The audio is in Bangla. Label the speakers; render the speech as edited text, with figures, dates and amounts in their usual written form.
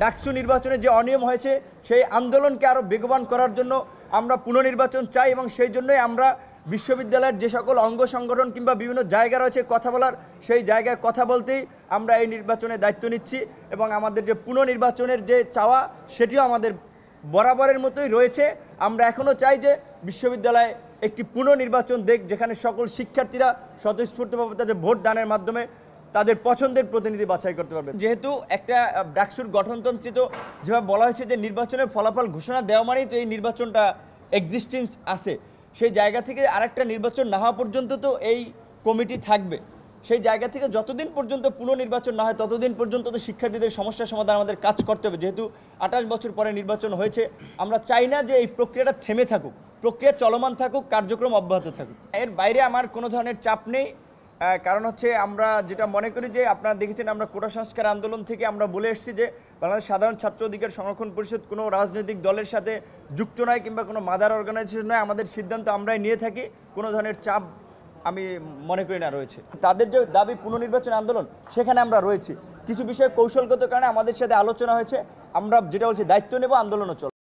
Speaker 1: ডাকসু নির্বাচনে যে অনিয়ম হয়েছে সেই আন্দোলনকে আরও বেগবান করার জন্য আমরা পুনর্নির্বাচন চাই এবং সেই জন্যই আমরা বিশ্ববিদ্যালয়ের যে সকল অঙ্গ সংগঠন কিংবা বিভিন্ন জায়গা রয়েছে কথা বলার সেই জায়গায় কথা বলতেই আমরা এই নির্বাচনের দায়িত্ব নিচ্ছি এবং আমাদের যে পুনর্নির্বাচনের যে চাওয়া সেটিও আমাদের বরাবরের মতোই রয়েছে। আমরা এখনও চাই যে বিশ্ববিদ্যালয়ে একটি পুনর্নির্বাচন দেখ, যেখানে সকল শিক্ষার্থীরা স্বতঃস্ফূর্তভাবে তাদের ভোট দানের মাধ্যমে তাদের পছন্দের প্রতিনিধি বাছাই করতে পারবে। যেহেতু একটা ডাকসুর গঠনতন্ত্রে তো যেভাবে বলা হয়েছে যে নির্বাচনের ফলাফল ঘোষণা দেওয়া মানেই তো এই নির্বাচনটা এক্সিস্টেন্স আছে, সেই জায়গা থেকে আরেকটা নির্বাচন না হওয়া পর্যন্ত তো এই কমিটি থাকবে। সেই জায়গা থেকে যতদিন পর্যন্ত পুনর্নির্বাচন না হয় ততদিন পর্যন্ত তো শিক্ষার্থীদের সমস্যার সমাধান আমাদের কাজ করতে হবে। যেহেতু 28 বছর পরে নির্বাচন হয়েছে, আমরা চাই না যে এই প্রক্রিয়াটা থেমে থাকুক, প্রক্রিয়া চলমান থাকুক, কার্যক্রম অব্যাহত থাকুক। এর বাইরে আমার কোনো ধরনের চাপ নেই। কারণ হচ্ছে আমরা যেটা মনে করি যে আপনারা দেখেছেন আমরা কোটা সংস্কার আন্দোলন থেকে আমরা বলে এসেছি যে বাংলাদেশ সাধারণ ছাত্র অধিকার সংরক্ষণ পরিষদ কোনো রাজনৈতিক দলের সাথে যুক্ত নয় কিংবা কোনো মাদার অর্গানাইজেশন নয়। আমাদের সিদ্ধান্ত আমরাই নিয়ে থাকি, কোনো ধরনের চাপ আমি মনে করি না রয়েছে। তাদের যে দাবি পুনর্নির্বাচন আন্দোলন, সেখানে আমরা রয়েছি। কিছু বিষয়ে কৌশলগত কারণে আমাদের সাথে আলোচনা হয়েছে, আমরা যেটা বলছি দায়িত্ব নেব, আন্দোলনও চলবে।